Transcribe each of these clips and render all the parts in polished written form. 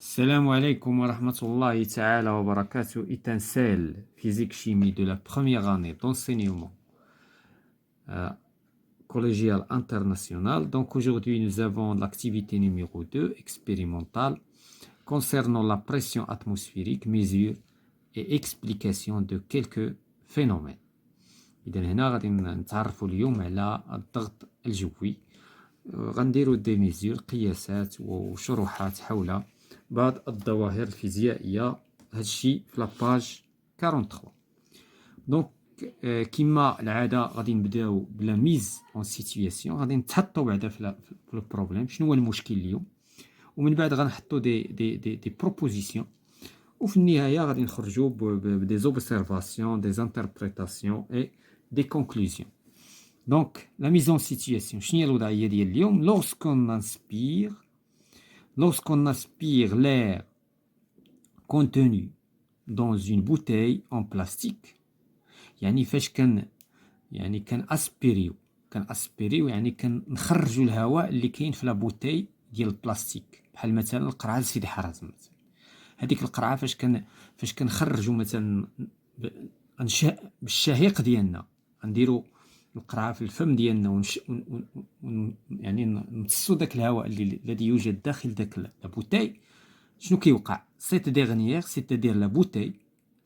Salam alaikum wa rahmatullahi ta'ala wa barakatuh. Étincelle physique-chimie de la première année d'enseignement collégial international. Donc aujourd'hui, nous avons l'activité numéro 2, expérimentale, concernant la pression atmosphérique, mesure et explication de quelques phénomènes. إذن هنا غادي نتعرفوا اليوم على الضغط الجوي. غنديروا دي ميزور قياسات وشروحات حول بعض الظواهر الفيزيائية. هادشي في لاباج 43. دونك كما العادة غادي نبداو بلا ميز اون سيتوياسيون، غادي نتحطوا بعدا في البروبليم شنو هو المشكل اليوم، ومن بعد غنحطوا دي بروبوزيسيون، وفي النهاية غادي نخرجوا بدي زوبسيرفاسيون، دي انتربريتاسيون اي دي كونكلوزيون. Donc, la mise en situation, lorsqu'on aspire l'air contenu dans une bouteille en plastique, يعني فاش كنأسبيريو يعني كنخرجوا الهواء اللي كاين في لا بوتاي ديال البلاستيك، بحال مثلا القرعه لسيدي حرازم مثلا. هذيك القرعه فاش كنخرجوا مثلا بالشهيق ديالنا، غنديروا القرعه في الفم ديالنا يعني نمتصوا داك الهواء الذي يوجد داخل داك لا بوتاي. شنو كيوقع؟ c'est-à-dire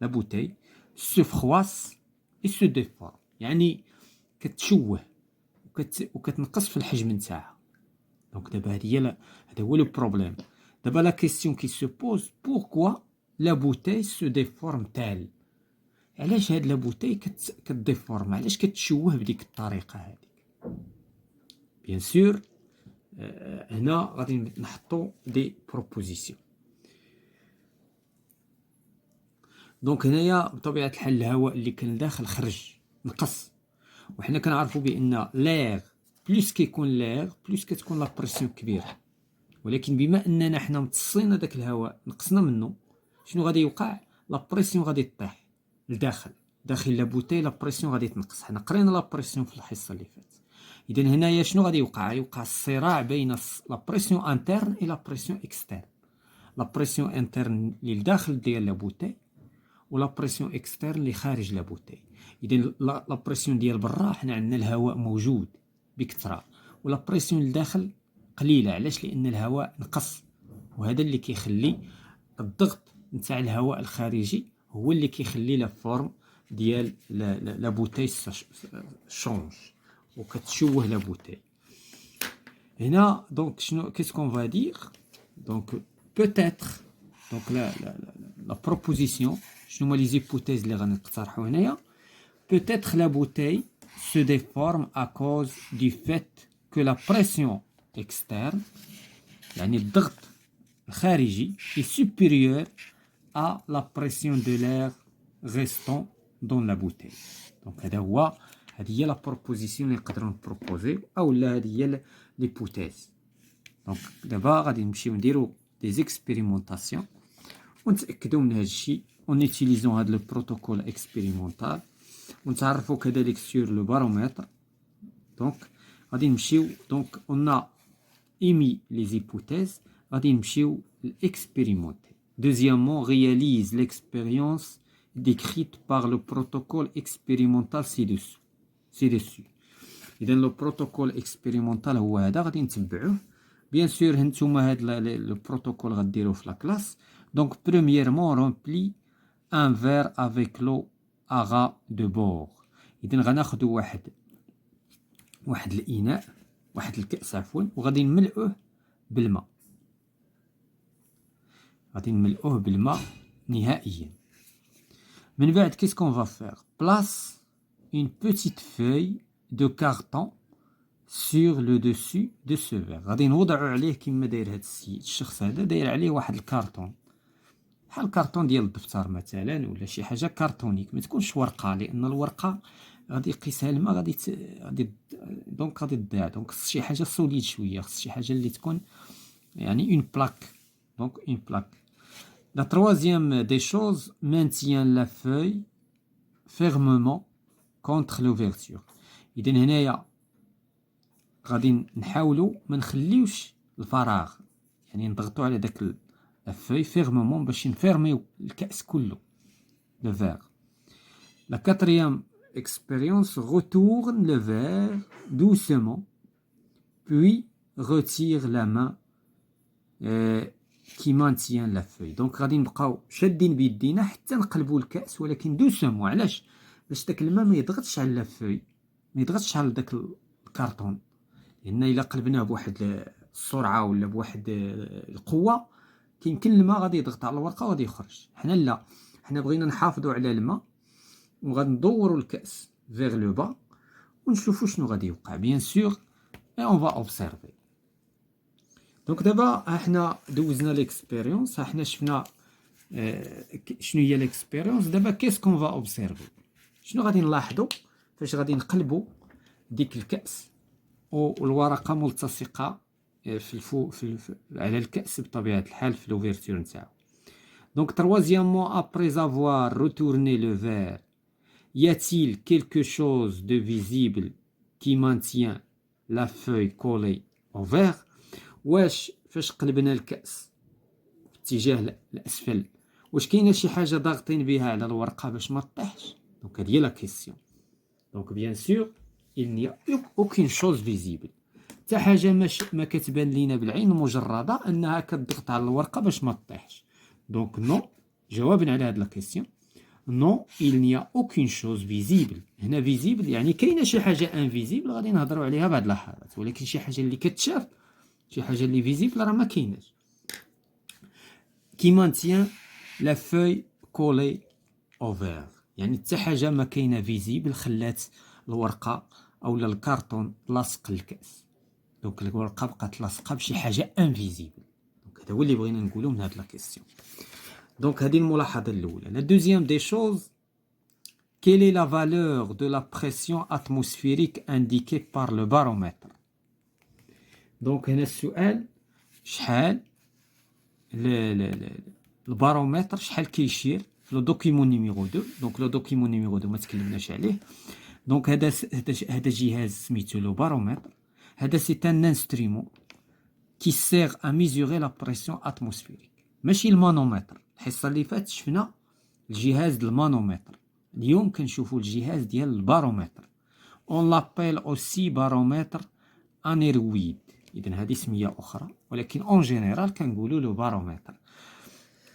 la bouteille se froisse et se déforme، يعني كتشوه وكتنقص في الحجم نتاعها. دونك دابا هذا هو لو بروبليم. دابا لا كيسيون كي سو بوز، pourquoi la bouteille se déforme telle؟ علاش هاد لا بوتاي كتديفورم، علاش كتشوه بديك الطريقه هذيك؟ بيان سور هنا غادي نحطو دي بروبوزيسيون. دونك هنايا بطبيعه الحال الهواء اللي كان داخل خرج نقص، وحنا كنعرفوا بان لير بلوس كيكون لير بلوس كتكون لا بريسيون كبيره، ولكن بما اننا حنا متصينا داك الهواء نقصنا منه، شنو غادي يوقع؟ لا بريسيون غادي تطيح لداخل لا بوتاي، لا بريسيون غادي تنقص. حنا قرينا لا بريسيون في الحصه اللي فاتت. اذا هنايا شنو غادي يوقع الصراع بين لا بريسيون انترن و لا بريسيون اكسترن. لا بريسيون انترن اللي لداخل ديال لا بوتاي ولا بريسيون اكسترن اللي خارج لا بوتاي. اذا لا بريسيون ديال برا حنا عندنا الهواء موجود بكثره، ولا بريسيون لداخل قليله. علاش؟ لان الهواء نقص، وهذا اللي كيخلي الضغط نتاع الهواء الخارجي هو اللي كيخلي لا فورم ديال لا بوتاي شونج وكتشوه لا بوتاي. هنا دونك شنو كيسكون فا دير؟ دونك بوتيتر، دونك لا بروبوزيسيون، شنو هما لي زيبوتيز اللي غنقترحوا هنايا؟ بوتيتر لا بوتاي se déforme à cause du fait que la pression externe، يعني الضغط الخارجي est supérieur à la pression de l'air restant dans la bouteille. Donc هذه هي لا بروبوزيسيون اللي نقدروا نبروبوزي، او لا هذه هي ليبوتيز. دونك دابا غادي نمشيو نديرو دي زيكسبيريمونطاسيون ونتاكدوا من هذا الشيء اون اوتيليزون هذا لو بروتوكول اكسبيريمونطال، ونتعرفوا كذلك سور لو بارومتر. دونك غادي نمشيو، دونك اون ايمي لي زيبوتيز، غادي نمشيو لاكسبيريمونتي. Deuxièmement, réalise l'expérience décrite par le protocole expérimental ci-dessus. إذن لو بروتوكول اكسبيريمونتال هو هذا، غادي نتبعوه. بيان سور هانتوما هاد لو بروتوكول غديروه في لا كلاس. دونك برومييرمون رومبلي ان فير افيك لو اغا دو بور. إذن غناخدو واحد الإناء، واحد الكأس عفوا، وغادي نملئوه بالماء. غادي نملئوه بالماء نهائيا. من بعد qu'est-ce qu'on va faire? Place une petite feuille de carton sur le dessus de ce verre. غادي نوضعوا عليه كما داير هذا الشخص هذا، داير عليه واحد الكارطون، بحال الكارطون ديال الدفتر مثلا ولا شي حاجه كارطونيك، ما تكونش ورقه، لان الورقه غادي يقيسها الماء غادي دونك غادي تضيع. دونك خص شي حاجه سوليد شويه، خص شي حاجه اللي تكون يعني اون بلاك. دونك اون بلاك. La troisième des choses, maintient la feuille fermement contre l'ouverture. إذا هنايا غادي نحاولوا ما نخليوش الفراغ، يعني نضغطوا على داك لا فوي فيرمومون باش نفيرميو الكأس كله لو فيغ. لا كاتريام expérience retourne le verre doucement puis retire la main qui maintient la feuille. دونك غادي نبقاو شادين بيدينا حتى نقلبوا الكأس ولكن دوسمون. علاش؟ باش داك الماء ما يضغطش على لا فوي، ما يضغطش على داك الكرتون، لان الا قلبناه بواحد السرعه ولا بواحد القوه كيمكن الماء غادي يضغط على الورقه وغادي يخرج. حنا لا، حنا بغينا نحافظوا على الماء وغادي ندوروا الكأس vers le bas ونشوفوا شنو غادي يوقع. بيان سور et on va observer. دونك دابا حنا دوزنا ليكسبيريونس، حنا شفنا شنو هي ليكسبيريونس. دابا كيس كون فا اوبسيرفي، شنو غادي نلاحظوا فاش غادي نقلبوا ديك الكأس والورقه ملتصقه على الكأس بطبيعه الحال في لوفيرتور نتاعو. دونك troisièmement après avoir retourné le verre y a-t-il quelque chose de visible qui maintient la feuille collée au verre؟ واش فاش قلبنا الكأس في اتجاه الأسفل واش كاينه شي حاجه ضاغطين بها على الورقه باش ما تطيحش؟ دونك هذه هي لا كيسيون. دونك بيان سور il n'y a aucune chose visible، حتى حاجه ما كتبان لينا بالعين المجرده انها كتضغط على الورقه باش ما تطيحش. دونك نو، جوابا على هذه لا كيسيون نو il n'y a aucune chose visible. هنا فيزيبل يعني كاينه شي حاجه انفيزيبل غادي نهضروا عليها بعد اللحظات، ولكن شي حاجه اللي كتشاف، شي حاجه اللي فيزيبل راه ما كايناش. كي مانتيان لا فوي كولي او فير، يعني حتى حاجه ما كاينه فيزيبل خلات الورقه اولا الكارطون لاصق الكأس. دونك الورقه بقات لاصقه بشي حاجه انفيزيبل. دونك هذا هو اللي بغينا نقولوا من هاد لا كيسيون. دونك هذه الملاحظه الاولى. لا دوزيام دي شوز، quelle est la valeur de la pression atmosphérique indiquée par le baromètre؟ دونك هنا السؤال شحال البارومتر شحال كيشير في لو دوكيمون نيميرو 2. دونك لو دوكيمون نيميرو 2 ما تكلمناش عليه. دونك هذا جهاز سميتو لو بارومتر. هذا سي ان انسترومون كي سير ا ميزوري لا بريسيون اتموسفيريك، ماشي المانومتر. الحصه اللي فاتت شفنا الجهاز ديال المانومتر، اليوم كنشوفوا الجهاز ديال البارومتر. اون لابيل اوسي بارومتر انيرويد، اذا هذه سميه اخرى، ولكن اون جينيرال كنقولوا لو بارومتر.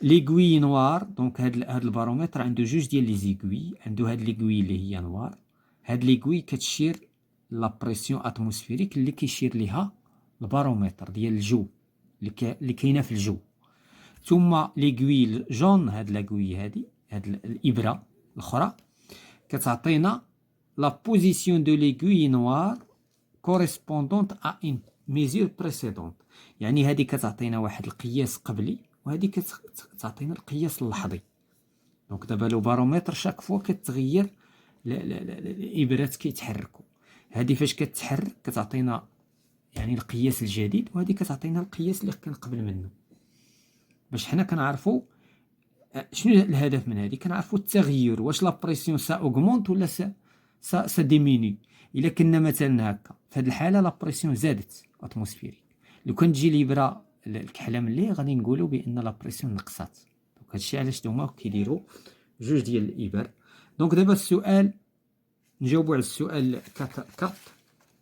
ليغوي نوار، دونك هاد البارومتر عنده جوج ديال لي زيغوي، عنده هاد ليغوي اللي هي نوار. هاد ليغوي كتشير لا بريسيون اتموسفيريك اللي كيشير ليها البارومتر ديال الجو اللي كاينه في الجو. ثم ليغوي جون، هاد لاغوي هاد الابره الاخرى كتعطينا لا بوزيسيون دو ليغوي نوار كوريسبوندونت ا ان ميزور بريسيدونت، يعني هذه كتعطينا واحد القياس قبلي وهذه كتعطينا القياس اللحظي. دونك دابا لو بارومتر شاك فوا كتغير الابرات كيتحركوا، هذه فاش كتحرك كتعطينا يعني القياس الجديد، وهذه كتعطينا القياس اللي كان قبل منه، باش حنا كنعرفوا شنو الهدف من هذه. كنعرفوا التغير، واش لا بريسيون سا اوغمونت ولا سا ديميني. الا كنا مثلا هكا في هذه الحاله لا بريسيون زادت اتموسفيريك، لو كان تجي الابره الكحله ملي غادي نقولوا بان لا بريسيون نقصات. دونك هادشي علاش هما كيديروا جوج ديال الابر. دونك دابا السؤال نجاوبوا على السؤال 4.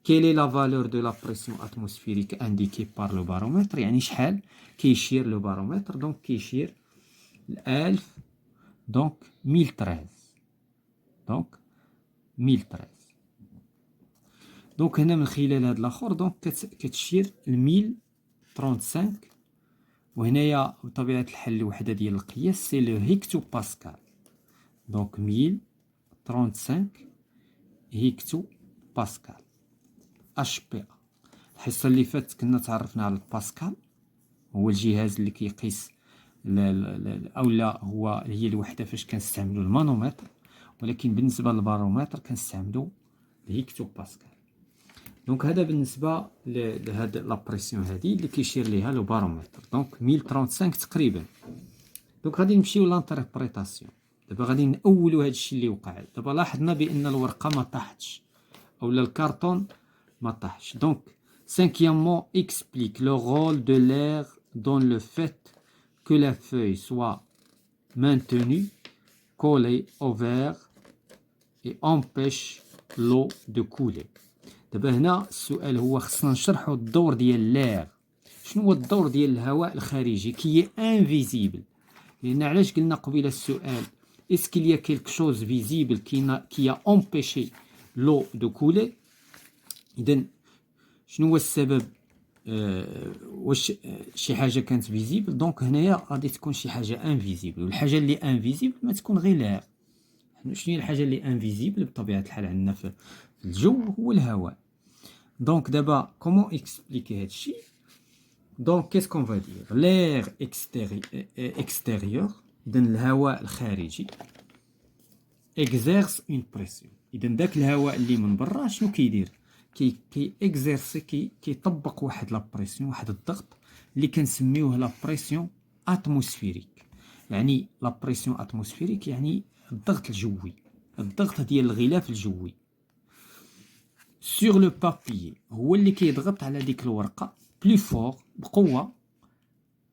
quelle est la valeur de la pression atmosphérique indiquée par le baromètre؟ يعني شحال كيشير لو بارومتر. دونك كيشير 1000، دونك 1013، دونك 1013. دونك هنا من خلال هاد الاخر دونك كتشير ل 1035، وهنايا بطبيعه الحال الوحده ديال القياس سي لو هيكتو باسكال. دونك 1035 هيكتو باسكال اش بي ا. الحصه اللي فاتت كنا تعرفنا على الباسكال، هو الجهاز اللي كيقيس اولا هي الوحده فاش كنستعملوا المانومتر، ولكن بالنسبه للبارومتر كنستعملوا الهيكتو باسكال. دونك هذا بالنسبه لهاد لا بريسيون هذه اللي كيشير ليها لو بارومتر. دونك 1035 تقريبا. دونك غادي نمشيو لانتربريتاسيون. دابا غادي نأولوا هذا الشيء اللي وقع. دابا لاحظنا بان الورقه ما طاحتش اولا الكارطون ما طاحش. دونك cinquièmement explique le rôle de l'air dans le fait que la feuille soit maintenue collée au verre et empêche l'eau de couler. دابا هنا السؤال هو خصنا نشرحوا الدور ديال l'air. شنو هو الدور ديال الهواء الخارجي كي انفيزيبل؟ لان علاش قلنا قبيله السؤال est-ce qu'il y a quelque chose visible qui a empêché l'eau de couler؟ اذا شنو هو السبب؟ واش شي حاجه كانت فيزيبل؟ دونك هنايا غادي تكون شي حاجه انفيزيبل، والحاجه اللي انفيزيبل ما تكون غير l'air. شنو هي الحاجه اللي انفيزيبل بطبيعه الحال عندنا في الجو؟ هو الهواء. دونك دابا كومون اكسبليكي هادشي؟ دونك كيس كون فا دير l'air extérieur، اذا الهواء الخارجي exerce une pression. اذا داك الهواء اللي من برا شنو كيدير؟ كي اكزيرسي كيطبق واحد لا بريسيون، واحد الضغط اللي كنسميوه لا بريسيون اتموسفيريك. يعني لا بريسيون اتموسفيريك يعني الضغط الجوي، الضغط ديال الغلاف الجوي. سور لو بابيي هو اللي كيضغط على ديك الورقه بلو فور، بقوه،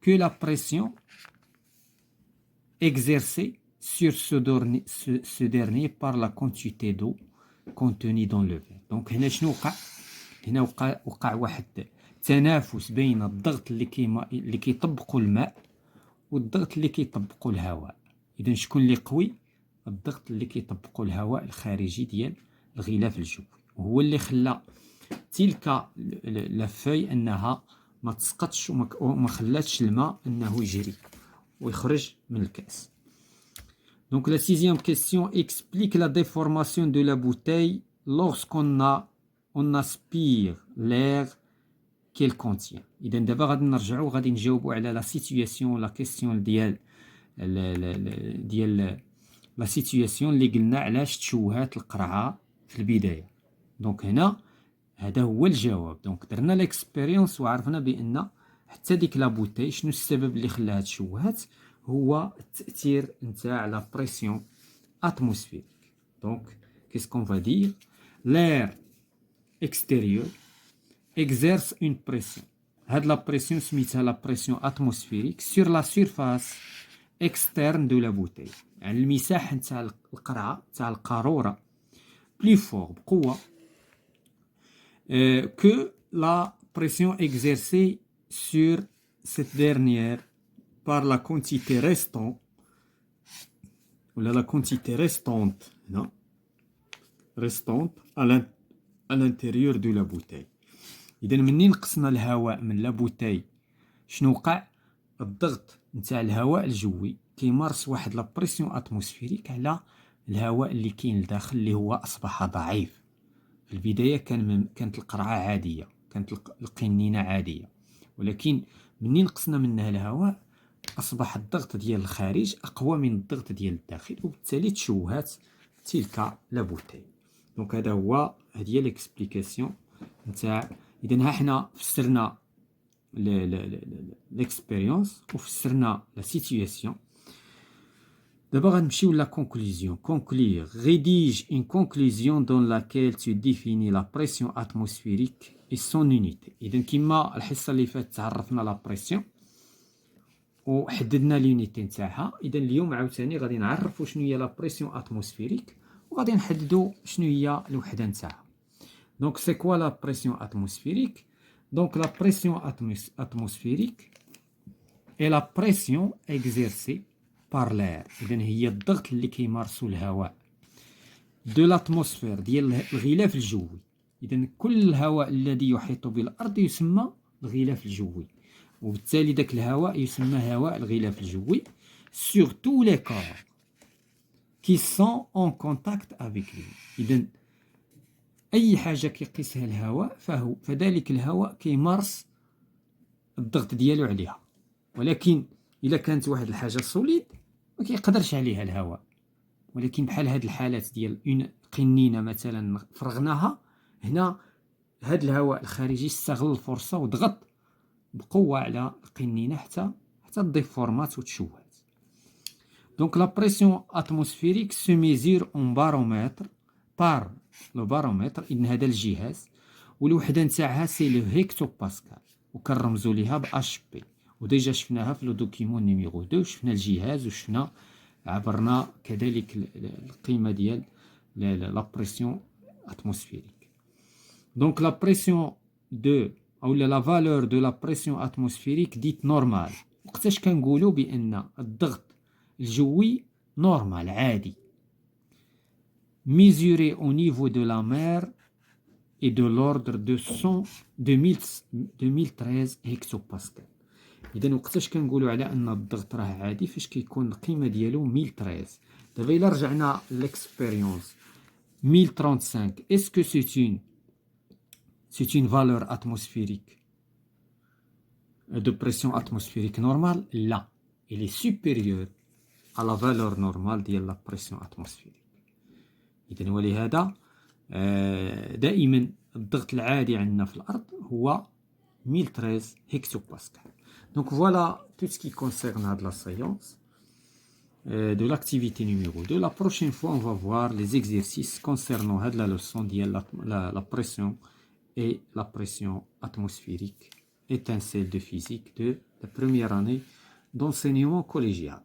كو لا بريسيون exercée sur ce dernier par la quantité d'eau contenue dans le verre. Donc هنا شنو وقع؟ هنا وقع واحد تنافس بين الضغط اللي كيطبقوا الماء والضغط اللي كيطبقوا الهواء. اذا شكون اللي قوي؟ الضغط اللي كيطبقوا الهواء الخارجي ديال الغلاف الجوي، وهو اللي خلى تلك لا فوي انها ما تسقطش وما خلاتش الماء انه يجري ويخرج من الكاس. Donc la sixième question explique la déformation de la bouteille lorsqu'on aspire l'air qu'elle contient. إذا دابا غادي نرجعوا غادي نجاوبوا على لا سيتوياسيون، لا كيسيون ديال لا سيتوياسيون اللي قلنا علاش تشوهات القرعه في البدايه. دونك هنا هذا هو الجواب. دونك درنا ليكسبيريونس وعرفنا بان حتى ديك لا بوتاي شنو السبب اللي خلاها تشوهات؟ هو التأثير نتاع لا بريسيون اتموسفيريك. دونك كيس كون فا دير l'air extérieur exerce une pression. هاد لا بريسيون سميتها لا بريسيون اتموسفيريك sur la surface externe de la bouteille، يعني المساحة نتاع القرعة نتاع القارورة بلي فور، بقوة، que la pression exercée sur cette dernière par la quantité restante ou la quantité restante à l'intérieur de la bouteille. إذا منين نقصنا الهواء من لا بوتاي شنو وقع؟ الضغط نتاع الهواء الجوي كيمارس واحد لا بريسيون اتموسفيريك على الهواء اللي كاين لداخل اللي هو اصبح ضعيف. في البدايه كانت القرعه عاديه، كانت القنينه عاديه، ولكن منين نقصنا منها الهواء اصبح الضغط ديال الخارج اقوى من الضغط ديال الداخل، وبالتالي تشوهات تلك لا بوتاي. دونك هذه هي ليكسبليكاسيون نتاع. اذا ها حنا فسرنا l'expérience وفسرنا la situation. D'abord, on va la conclusion. Conclure. Rédige une conclusion dans laquelle tu définis la pression atmosphérique et son unité. إذا كما الحصة اللي فاتت تعرفنا لا بريسيون وحددنا لونيتي نتاعها. إذا اليوم عاوتاني غادي نعرفوا شنو هي لا بريسيون اتموسفيريك وغادي نحددوا شنو هي الوحدة نتاعها. Donc c'est quoi la pression atmosphérique? Donc la pression atmosphérique est la pression exercée par l'air. إذن هي الضغط اللي كيمارسو الهواء de l'atmosphère ديال الغلاف الجوي. إذن كل الهواء الذي يحيط بالأرض يسمى الغلاف الجوي، وبالتالي داك الهواء يسمى هواء الغلاف الجوي sur tous les corps qui sont en contact avec lui. إذن أي حاجة كيقيسها الهواء فذلك الهواء كيمارس الضغط ديالو عليها. ولكن إلا كانت واحد الحاجة سوليد ما كيقدرش عليها الهواء. ولكن بحال هاد الحالات ديال اون قنينة مثلا فرغناها، هنا هاد الهواء الخارجي استغل الفرصة وضغط بقوة على القنينة حتى تديفورمات وتشوهات. دونك لا بريسيون اتموسفيريك سو ميزور اون بارومتر بار لو بارومتر. إذن هذا الجهاز والوحدة نتاعها سي لو هيكتو باسكال وكنرمزو ليها ب اش بي، وديجا شفناها في لو دوكيمون نيميرو 2 شفنا الجهاز وشفنا عبرنا كذلك القيمة ديال لا بريسيون اتموسفيريك. دونك لا بريسيون دو او لا فالور دو لا بريسيون اتموسفيريك ديت نورمال. وقتاش كنقولوا بان الضغط الجوي نورمال عادي mesuré au niveau de la mer et de l'ordre de 2013 hectopascal. إذا وقتاش كنقولوا على أن الضغط راه عادي فاش كيكون القيمة ديالو 1013. دابا إلا رجعنا ليكسبيريونس 1035 اسكو c'est une valeur atmosphérique de pression atmosphérique normale? لا, elle est supérieure à la valeur normale ديال la pression atmosphérique. إذن ولهذا دائما الضغط العادي عندنا في الأرض هو 1013 hectopascal. Donc voilà tout ce qui concerne la séance de l'activité numéro 2. La prochaine fois, on va voir les exercices concernant la leçon de la pression et la pression atmosphérique, étincelle de physique de la première année d'enseignement collégial.